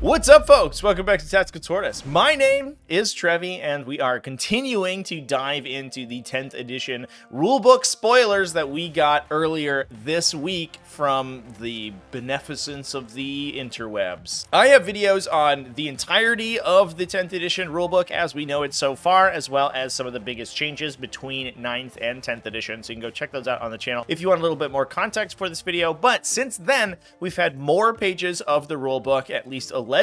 What's up, folks? Welcome back to TacticalTortoise. My name is Trevi, and we are continuing to dive into the 10th edition rulebook spoilers that we got earlier this week from the beneficence of the interwebs. I have videos on the entirety of the 10th edition rulebook as we know it so far, as well as some of the biggest changes between 9th and 10th edition, so you can go check those out on the channel if you want a little bit more context for this video. But since then, we've had more pages of the rulebook, at least allegedly,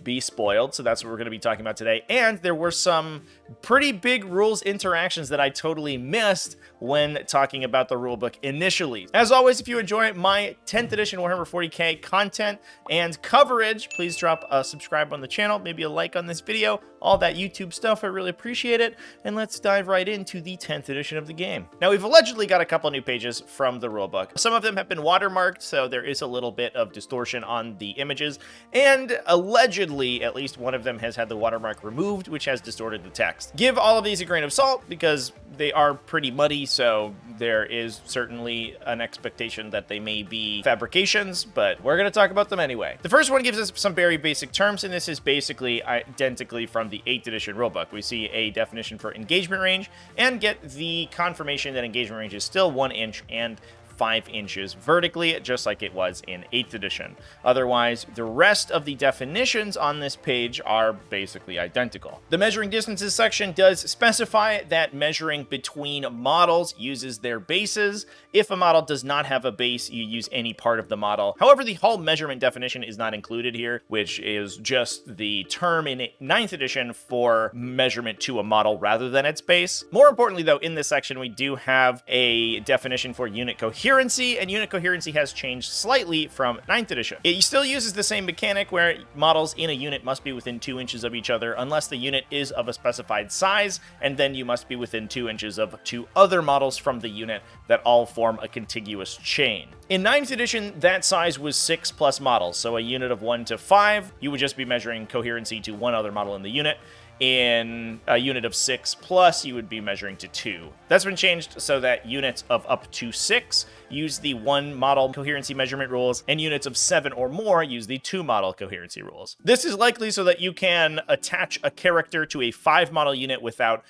be spoiled, so that's what we're going to be talking about today. And there were some pretty big rules interactions that I totally missed when talking about the rulebook initially. As always, if you enjoy my 10th edition Warhammer 40k content and coverage, please drop a subscribe on the channel, maybe a like on this video, all that YouTube stuff. I really appreciate it. And let's dive right into the 10th edition of the game. Now, we've allegedly got a couple new pages from the rulebook. Some of them have been watermarked, so there is a little bit of distortion on the images, and allegedly at least one of them has had the watermark removed, which has distorted the text. Give all of these a grain of salt because they are pretty muddy, so there is certainly an expectation that they may be fabrications, but we're going to talk about them anyway. The first one gives us some very basic terms, and this is basically identically from the 8th edition rulebook. We see a definition for engagement range and get the confirmation that engagement range is still 1 inch and 5 inches vertically, just like it was in 8th edition. Otherwise, the rest of the definitions on this page are basically identical. The measuring distances section does specify that measuring between models uses their bases. If a model does not have a base, you use any part of the model. However, the hull measurement definition is not included here, which is just the term in 9th edition for measurement to a model rather than its base. More importantly, though, in this section, we do have a definition for unit coherency, and unit coherency has changed slightly from 9th edition. It still uses the same mechanic where models in a unit must be within 2 inches of each other unless the unit is of a specified size, and then you must be within 2 inches of 2 other models from the unit that all form a contiguous chain. In 9th edition, that size was 6 plus models, so a unit of 1 to 5, you would just be measuring coherency to one other model in the unit. In a unit of 6 plus, you would be measuring to 2. That's been changed so that units of up to 6 use the 1 model coherency measurement rules, and units of 7 or more use the 2 model coherency rules. This is likely so that you can attach a character to a 5 model unit without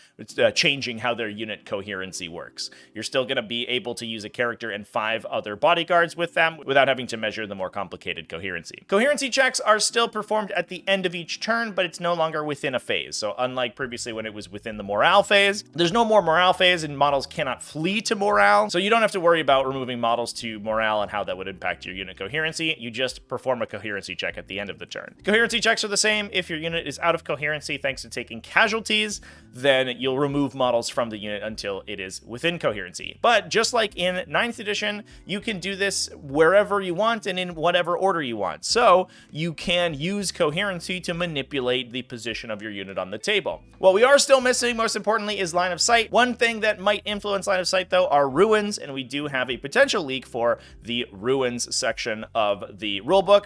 changing how their unit coherency works. You're still going to be able to use a character and 5 other bodyguards with them without having to measure the more complicated coherency. Coherency checks are still performed at the end of each turn, but it's no longer within a phase. So unlike previously when it was within the morale phase, there's no more morale phase and models cannot flee to morale. So you don't have to worry about removing models to morale and how that would impact your unit coherency. You just perform a coherency check at the end of the turn. Coherency checks are the same. If your unit is out of coherency thanks to taking casualties, then you'll remove models from the unit until it is within coherency. But just like in 9th edition, you can do this wherever you want and in whatever order you want. So you can use coherency to manipulate the position of your unit on the table. What we are still missing, most importantly, is line of sight. One thing that might influence line of sight, though, are ruins, and we do have a potential leak for the ruins section of the rulebook,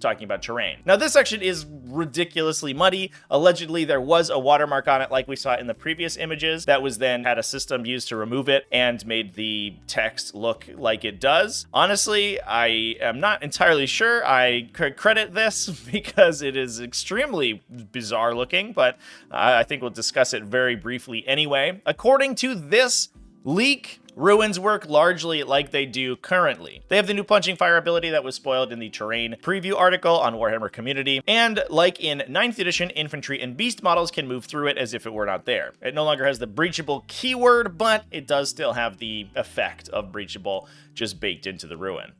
talking about terrain. Now, this section is ridiculously muddy. Allegedly, there was a watermark on it like we saw in the previous images that was then had a system used to remove it and made the text look like it does. Honestly, I am not entirely sure I could credit this because it is extremely bizarre looking, but I think we'll discuss it very briefly anyway. According to this leak, ruins work largely like they do currently. They have the new punching fire ability that was spoiled in the terrain preview article on Warhammer Community, and like in 9th edition, infantry and beast models can move through it as if it were not there. It no longer has the breachable keyword, but it does still have the effect of breachable just baked into the ruin.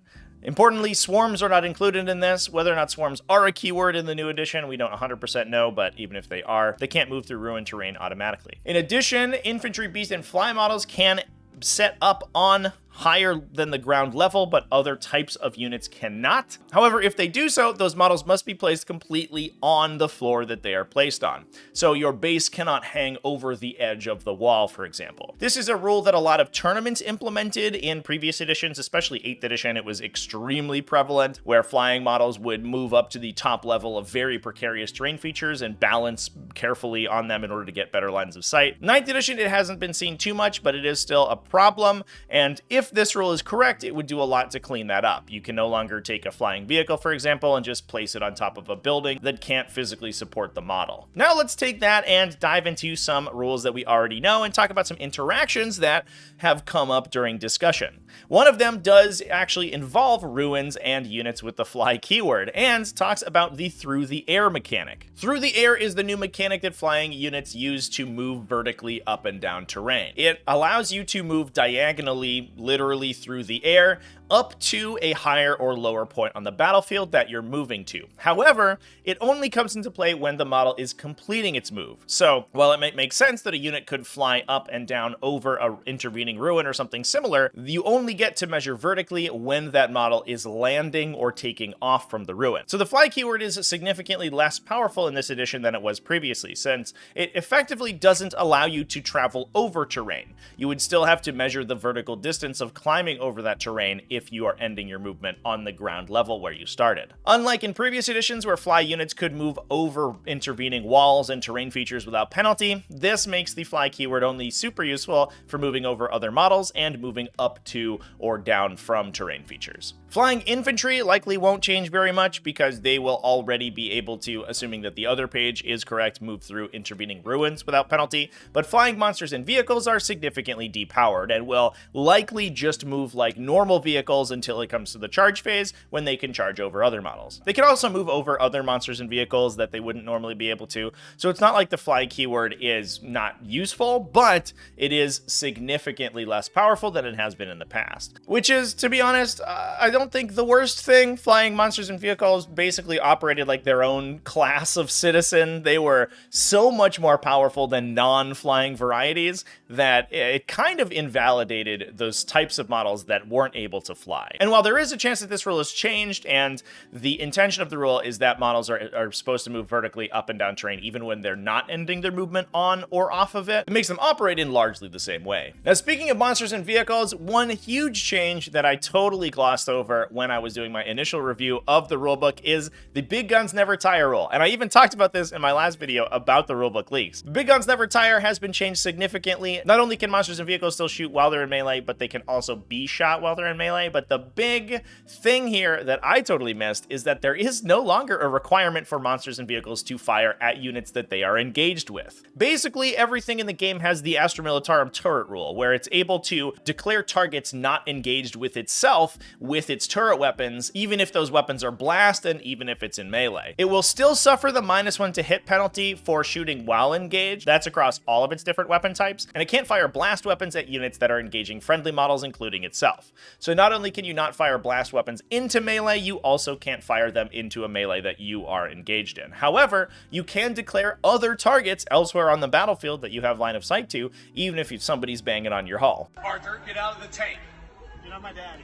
Importantly, swarms are not included in this. Whether or not swarms are a keyword in the new edition, we don't 100% know, but even if they are, they can't move through ruined terrain automatically. In addition, infantry, beast, and fly models can set up on higher than the ground level, but other types of units cannot. However, if they do so, those models must be placed completely on the floor that they are placed on. So your base cannot hang over the edge of the wall, for example. This is a rule that a lot of tournaments implemented in previous editions, especially 8th edition. It was extremely prevalent, where flying models would move up to the top level of very precarious terrain features and balance carefully on them in order to get better lines of sight. 9th edition, it hasn't been seen too much, but it is still a problem, and if If this rule is correct, it would do a lot to clean that up. You can no longer take a flying vehicle, for example, and just place it on top of a building that can't physically support the model. Now let's take that and dive into some rules that we already know and talk about some interactions that have come up during discussion. One of them does actually involve ruins and units with the fly keyword, and talks about the through the air mechanic. Through the air is the new mechanic that flying units use to move vertically up and down terrain. It allows you to move diagonally, literally through the air, up to a higher or lower point on the battlefield that you're moving to. However, it only comes into play when the model is completing its move. So, while it might make sense that a unit could fly up and down over an intervening ruin or something similar, you only get to measure vertically when that model is landing or taking off from the ruin. So the fly keyword is significantly less powerful in this edition than it was previously, since it effectively doesn't allow you to travel over terrain. You would still have to measure the vertical distance of climbing over that terrain if you are ending your movement on the ground level where you started. Unlike in previous editions where fly units could move over intervening walls and terrain features without penalty, this makes the fly keyword only super useful for moving over other models and moving up to or down from terrain features. Flying infantry likely won't change very much because they will already be able to, assuming that the other page is correct, move through intervening ruins without penalty, but flying monsters and vehicles are significantly depowered and will likely just move like normal vehicles until it comes to the charge phase when they can charge over other models. They can also move over other monsters and vehicles that they wouldn't normally be able to, so it's not like the fly keyword is not useful, but it is significantly less powerful than it has been in the past. Which is, to be honest, I don't think the worst thing. Flying monsters and vehicles basically operated like their own class of citizen. They were so much more powerful than non-flying varieties that it kind of invalidated those types of models that weren't able to fly. And while there is a chance that this rule is changed, and the intention of the rule is that models are supposed to move vertically up and down terrain even when they're not ending their movement on or off of it, it makes them operate in largely the same way. Now, speaking of monsters and vehicles, one huge change that I totally glossed over when I was doing my initial review of the rulebook is the big guns never tire rule. And I even talked about this in my last video about the rulebook leaks. Big guns never tire has been changed significantly. Not only can monsters and vehicles still shoot while they're in melee, but they can also be shot while they're in melee. But the big thing here that I totally missed is that there is no longer a requirement for monsters and vehicles to fire at units that they are engaged with. Basically, everything in the game has the Astra Militarum turret rule, where it's able to declare targets not engaged with itself with its turret weapons, even if those weapons are blast and even if it's in melee. It will still suffer the -1 to hit penalty for shooting while engaged. That's across all of its different weapon types, and it can't fire blast weapons at units that are engaging friendly models, including itself. So not only can you not fire blast weapons into melee, you also can't fire them into a melee that you are engaged in. However, you can declare other targets elsewhere on the battlefield that you have line of sight to, even if somebody's banging on your hull. Arthur, get out of the tank.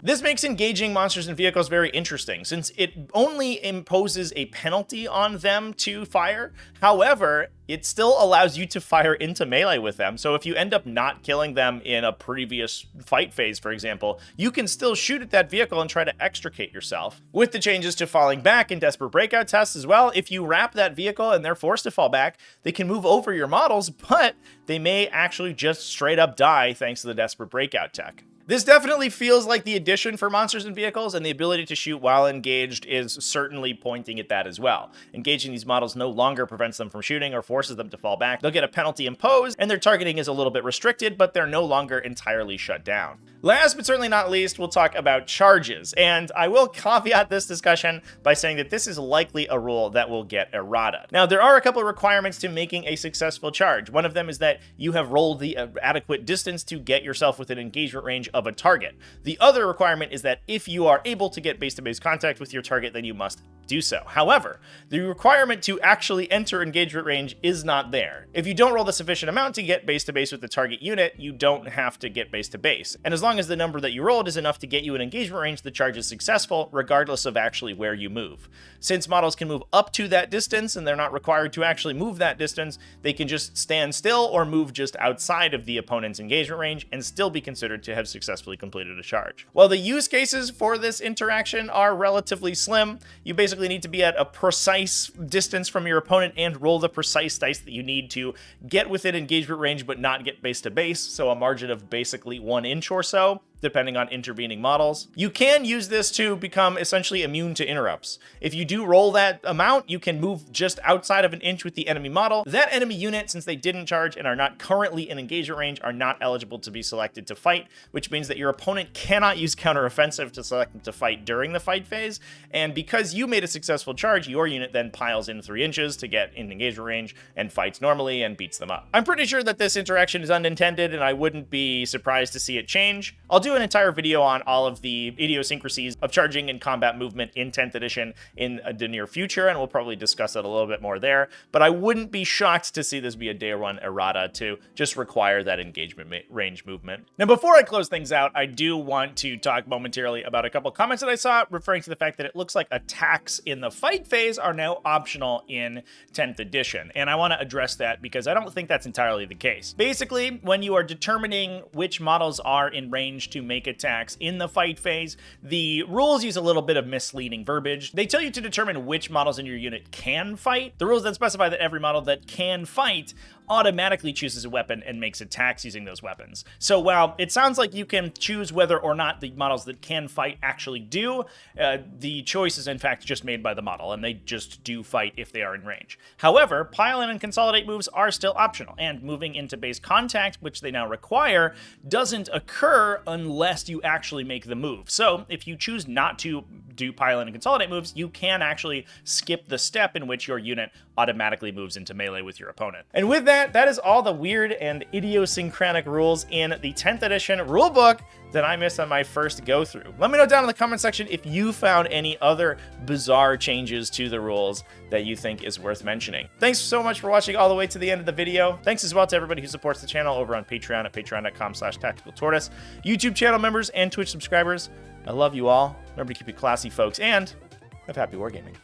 This makes engaging monsters and vehicles very interesting, since it only imposes a penalty on them to fire. However, it still allows you to fire into melee with them, so if you end up not killing them in a previous fight phase, for example, you can still shoot at that vehicle and try to extricate yourself. With the changes to falling back in Desperate Breakout tests as well, if you wrap that vehicle and they're forced to fall back, they can move over your models, but they may actually just straight up die thanks to the Desperate Breakout tech. This definitely feels like the addition for monsters and vehicles, and the ability to shoot while engaged is certainly pointing at that as well. Engaging these models no longer prevents them from shooting or forces them to fall back. They'll get a penalty imposed, and their targeting is a little bit restricted, but they're no longer entirely shut down. Last but certainly not least, we'll talk about charges, and I will caveat this discussion by saying that this is likely a rule that will get errata. Now, there are a couple of requirements to making a successful charge. One of them is that you have rolled the adequate distance to get yourself within engagement range of a target. The other requirement is that if you are able to get base-to-base contact with your target, then you must do so. However, the requirement to actually enter engagement range is not there. If you don't roll the sufficient amount to get base-to-base with the target unit, you don't have to get base-to-base. And as long as the number that you rolled is enough to get you in engagement range, the charge is successful, regardless of actually where you move. Since models can move up to that distance, and they're not required to actually move that distance, they can just stand still or move just outside of the opponent's engagement range and still be considered to have successfully completed a charge. While the use cases for this interaction are relatively slim, you basically need to be at a precise distance from your opponent and roll the precise dice that you need to get within engagement range but not get base to base, so a margin of basically 1 inch or so. depending on intervening models. You can use this to become essentially immune to interrupts. If you do roll that amount, you can move just outside of an inch with the enemy model. That enemy unit, since they didn't charge and are not currently in engagement range, are not eligible to be selected to fight, which means that your opponent cannot use counteroffensive to select them to fight during the fight phase. And because you made a successful charge, your unit then piles in 3 inches to get in engagement range and fights normally and beats them up. I'm pretty sure that this interaction is unintended, and I wouldn't be surprised to see it change. I'll do an entire video on all of the idiosyncrasies of charging and combat movement in 10th edition in the near future, and we'll probably discuss it a little bit more there. But I wouldn't be shocked to see this be a day 1 errata to just require that engagement range movement. Now, before I close things out, I do want to talk momentarily about a couple comments that I saw referring to the fact that it looks like attacks in the fight phase are now optional in 10th edition. And I want to address that because I don't think that's entirely the case. Basically, when you are determining which models are in range to make attacks in the fight phase, the rules use a little bit of misleading verbiage. They tell you to determine which models in your unit can fight. The rules then specify that every model that can fight automatically chooses a weapon and makes attacks using those weapons. So while it sounds like you can choose whether or not the models that can fight actually do, the choice is in fact just made by the model, and they just do fight if they are in range. However, pile in and consolidate moves are still optional, and moving into base contact, which they now require, doesn't occur unless you actually make the move. So if you choose not to do pile in and consolidate moves, you can actually skip the step in which your unit automatically moves into melee with your opponent. And with that is all the weird and idiosyncratic rules in the 10th edition rulebook that I missed on my first go through. Let me know down in the comment section if you found any other bizarre changes to the rules that you think is worth mentioning. Thanks so much for watching all the way to the end of the video. Thanks as well to everybody who supports the channel over on Patreon at patreon.com/TacticalTortoise, YouTube channel members and Twitch subscribers. I love you all. Remember to keep it classy, folks, and have happy wargaming.